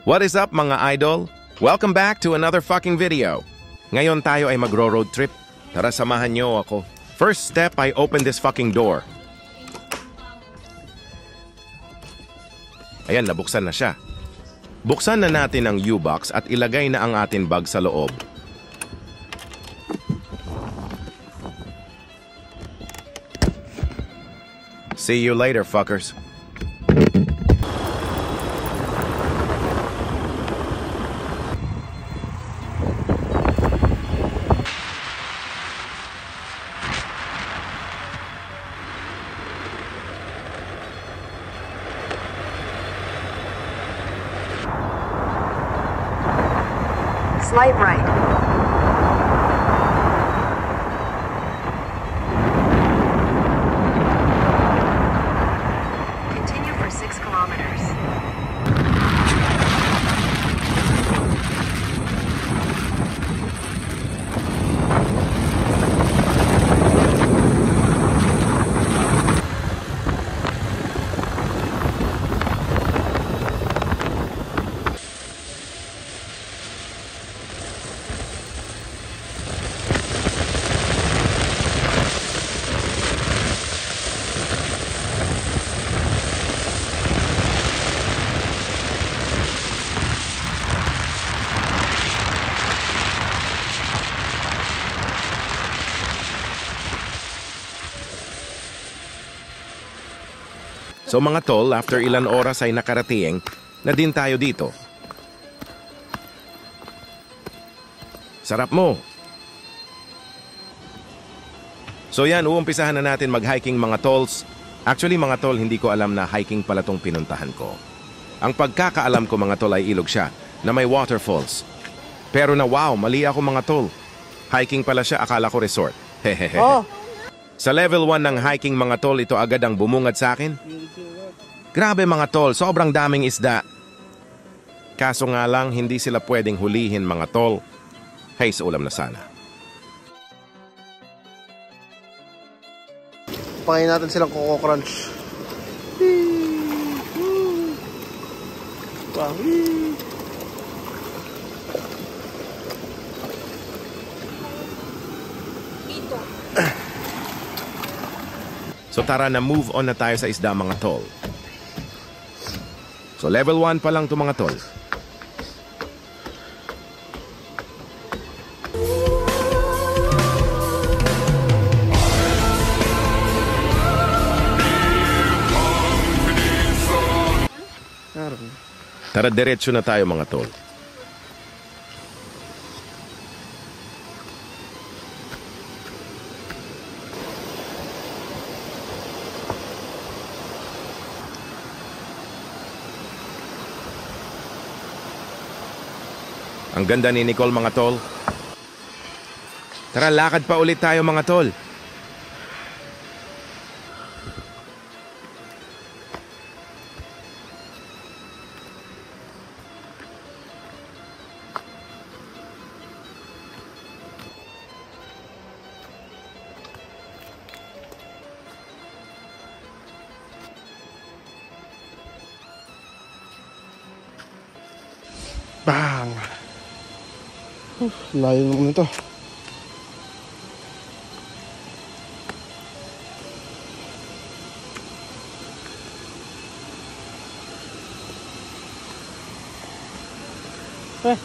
What is up mga idol? Welcome back to another fucking video. Ngayon tayo ay magro-road trip. Tara samahan nyo ako. First step, I open this fucking door. Ayan, nabuksan na siya. Buksan na natin ang U-box at ilagay na ang ating bag sa loob. See you later, fuckers. Slight right. Continue for 6 kilometers. So mga tol, after ilan oras ay nakarating na din tayo dito. Sarap mo! So yan, uumpisahan na natin mag-hiking mga tols. Actually mga tol, hindi ko alam na hiking pala tong pinuntahan ko. Ang pagkakaalam ko mga tol ay ilog siya na may waterfalls. Pero na wow, mali ako mga tol. Hiking pala siya, akala ko resort. Hehehe. Oh. Sa level 1 ng hiking mga tol, ito agad ang bumungad sa akin. Grabe mga tol, sobrang daming isda. Kaso nga lang, hindi sila pwedeng hulihin mga tol. Hay sa ulam na sana. Pakain natin silang Coco Crunch. So tara na, move on na tayo sa isda mga tol. So level 1 pa lang to mga tol. Tara, diretso na tayo mga tol. Ang ganda ni Nicole mga tol. Tara, lakad pa ulit tayo mga tol. Bang! Layo naman ito. No?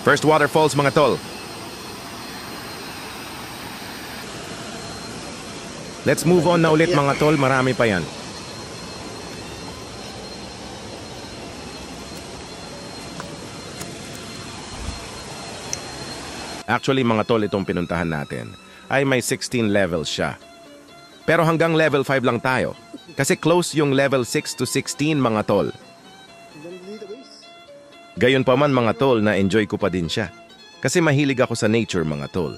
First waterfalls mga tol. Let's move on na ulit mga tol, marami pa yan. Actually mga tol, itong pinuntahan natin ay may 16 levels siya. Pero hanggang level 5 lang tayo. Kasi close yung level 6 to 16 mga tol. Gayon pa man mga tol, na enjoy ko pa din siya. Kasi mahilig ako sa nature mga tol.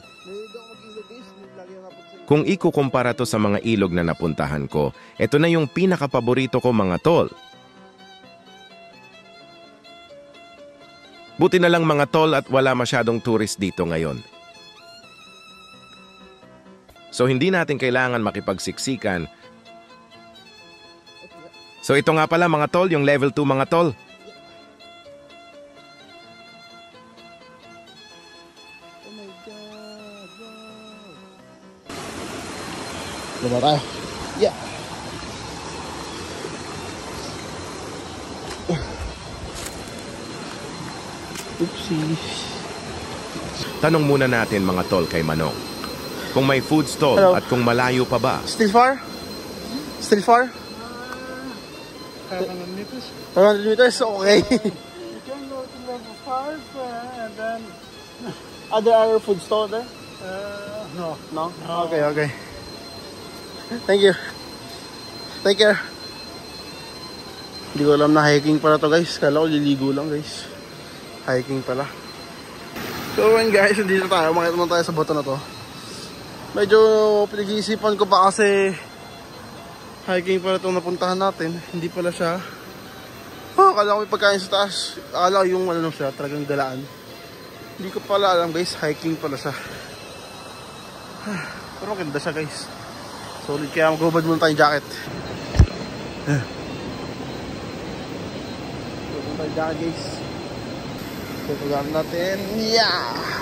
Kung ikukumpara to sa mga ilog na napuntahan ko, ito na yung pinakapaborito ko mga tol. Buti na lang mga tol at wala masyadong tourist dito ngayon. So hindi natin kailangan makipagsiksikan. So ito nga pala mga tol, yung level 2 mga tol. Oh my God, wow. Baba tayo. Yeah. Oopsie. Tanong muna natin mga tol kay Manong. Kung may food stall Hello. at kung malayo pa ba. Still far? Still far? 500 meters. 500 meters? Okay. You can go to level 5 and then... Are there food stall there? No. No? Okay, okay. Thank you. Take care. Hindi ko alam na hiking pala to guys. Kala ko liligo lang guys. Hiking pala. So when guys, dito tayo. Makita naman tayo sa bato na to. Medyo pinag-iisipan ko pa kasi hiking pala itong napuntahan natin. Hindi pala siya. Akala ko may pagkain sa taas. Akala ko yung ano siya, talagang galaan. Hindi ko pala alam guys, hiking pala siya. Pero maganda siya guys. Solid, kaya mag-ubad muna tayong jacket. Mag-ubad tayong jacket guys. So pag-gamit natin. Yeah!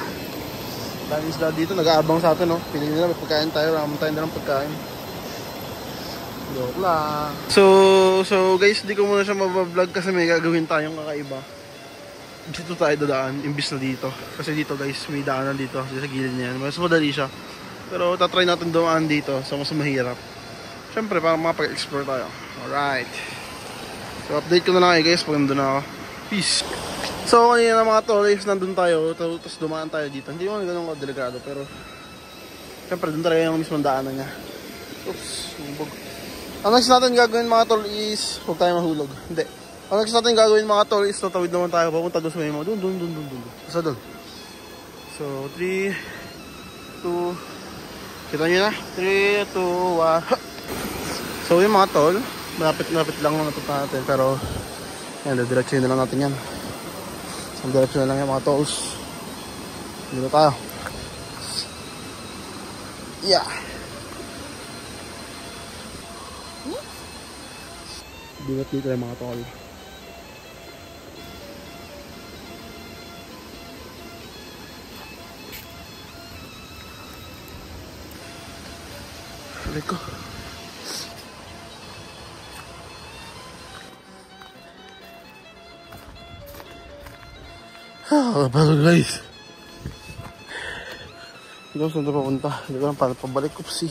Dami isda dito, nag-aabang sa atin, no? Pili nila, may pagkain tayo, raman tayo na ng pagkain. Joke lang. So guys, di ko muna siya mabablog kasi may gagawin tayong kakaiba. Dito tayo dadaan, imbis na dito. Kasi dito guys, may daanan dito, sa gilid niya yan. Mas madali siya. Pero tatry natin dumaan dito, so mas mahirap. Siyempre, para makapag-explore tayo. Alright. So update ko na lang guys, pag nandun na ako. Peace! So kanina mga toys, nandun tayo, tapos dumaan tayo dito. Hindi mo ganun delikado, pero siyempre dun talaga yung mismong daanan niya. Oops, bubog. Ang next natin gagawin mga tol is, huwag tayo mahulog. Hindi. Ang next natin gagawin mga tol is, tatawid naman tayo, papunta doon sa may mga dun. Basta doon. So 3, 2, kita nyo na? 3, 2, 1. So yung mga tol, malapit lang mga ito natin, pero yan, diretso na lang natin yan. Ang diretso na lang yung mga tolls. Dito tayo. Yeah. Dito yung mga tol. Balik ko. Bago guys. Hindi ko saan ito papunta. Hindi ko lang paano pabalik ko si.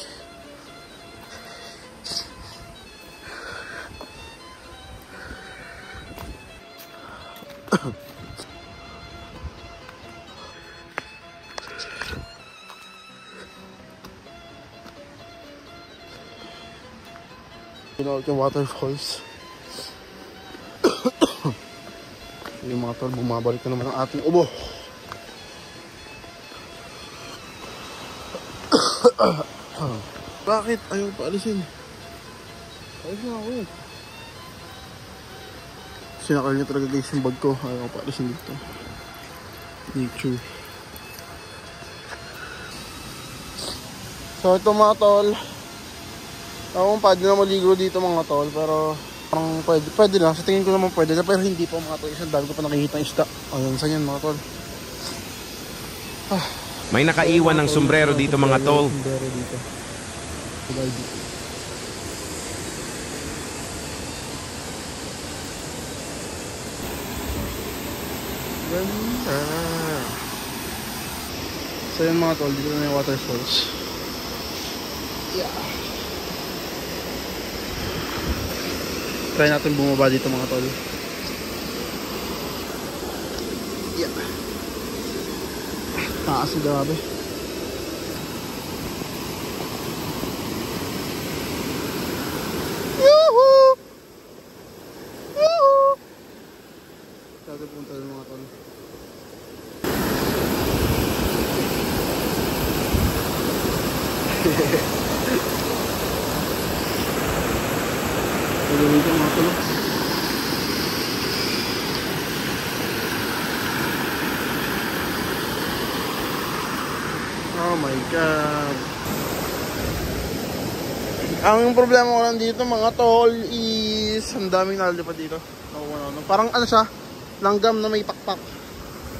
Pinawag yung waterfalls. Yung mga tol, bumabalik na naman ang ating ubo. Bakit? Ayaw pa alisin. Alis na ako yun. Sinakal niya talaga guys yung bag ko. Ayaw pa alisin dito. Nature. So ito mga tol. Ako kung pwede na maligo dito mga tol. Pero parang pwede na. Sa tingin ko naman pwede na. Pero hindi pa mga tol. Isang dami ko pa nakikita ng isda. Ayun, saan yan mga tol? May nakaiwan ng sombrero dito mga tol. Sombrero dito. Dito. Ganda. So yun mga tol. Dito na yung waterfalls. Yeah. Try natin bumaba dito mga tol. Yeah. Taas na grabe. Yuhuu! Yuhuu! Sabi punta ng mga tol. Pagawin ko mga tol. Oh my God. Ang problema ko lang dito mga tol is ang daming nalilipad dito. Parang ano siya, langgam na may pakpak.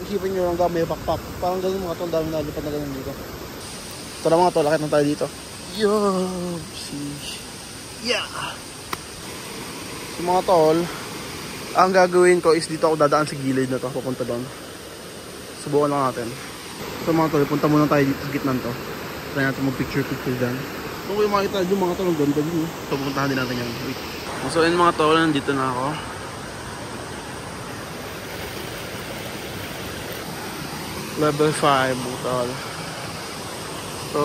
Isipin nyo langgam may pakpak. Parang ganun mga tol, daming nalilipad na ganun dito. Tara mga tol, lakit na tayo dito. Yeah! So mga tol, ang gagawin ko is dito ako dadaan sa gilid na to, papunta doon. Subukan lang natin. So mga tol, punta muna tayo dito sa gitnan to. Try natin mag-picture dyan. Kung kayo makita dyan mga tol, ang ganda din. So pupuntahan din natin yan. Wait. So yun mga tol, nandito na ako. Level 5 mga tol. So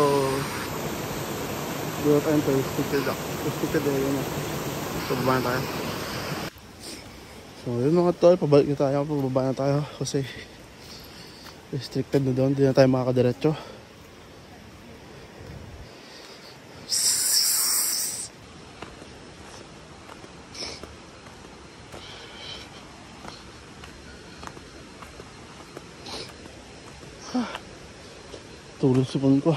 do not enter, restricted area na. So baba na tayo. So yun mga tol, pabalik na tayo, pababa na tayo. Kasi restricted na doon, hindi na tayo makakadiretso. Tulog sa pang ko.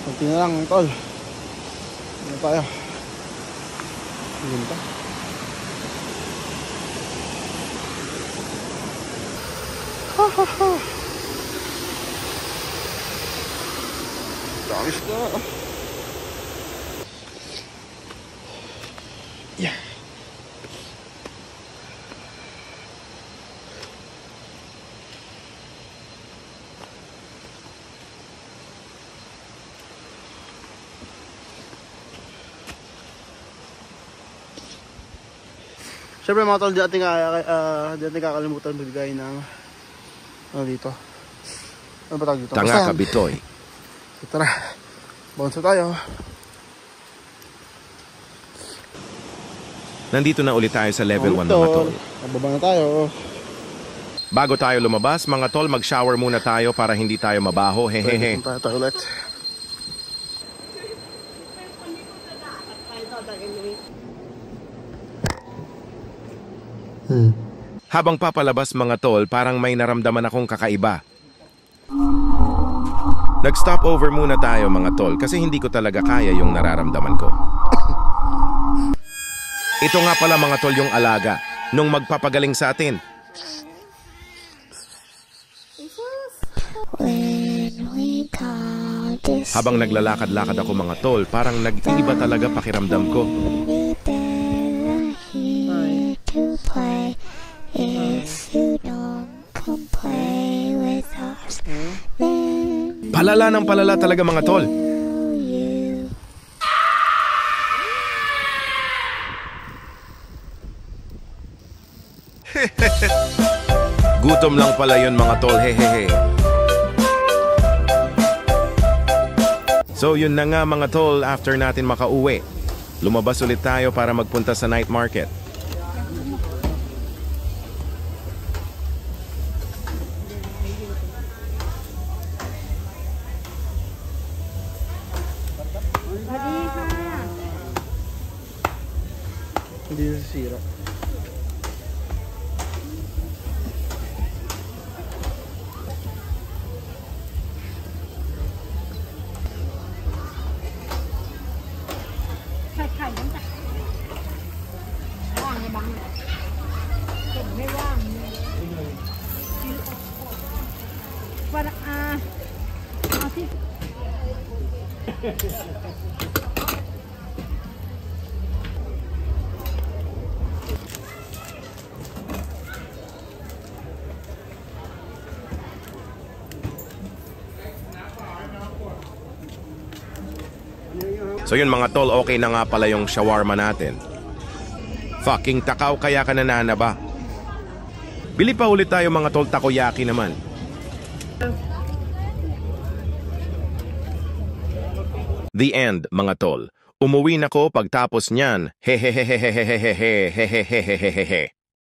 Kunti na lang tol. Ano tayo? Ayun pa. Dami siya. Yeah. Siyempre mga tol, di natin kakalimutan magbigay ng ano dito. Ano ba tawag dito? Tanga ka, Bitoy. So, tara, bounce tayo. Nandito na ulit tayo sa level 1 mga tol. Nababa na tayo. Bago tayo lumabas, mga tol, mag-shower muna tayo para hindi tayo mabaho. Hehehe. Tayo ulit. Habang papalabas mga tol, parang may naramdaman akong kakaiba. Nag-stop over muna tayo mga tol kasi hindi ko talaga kaya yung nararamdaman ko. Ito nga pala mga tol yung alaga nung magpapagaling sa atin. Habang naglalakad-lakad ako mga tol, parang nag-iiba talaga pakiramdam ko. Palala ng palala talaga mga tol. Gutom lang pala yun mga tol, hehehe. So yun na nga mga tol, after natin makauwi, lumabas ulit tayo para magpunta sa night market. Hindi nasisira. So yun mga tol, okay na nga pala yung shawarma natin. Fucking takaw kaya ka nananaba. Bili pa ulit tayo mga tol, takoyaki naman. The end mga tol. Umuwi na ko pagtapos niyan. Hehehehehehehehehehehehehehe.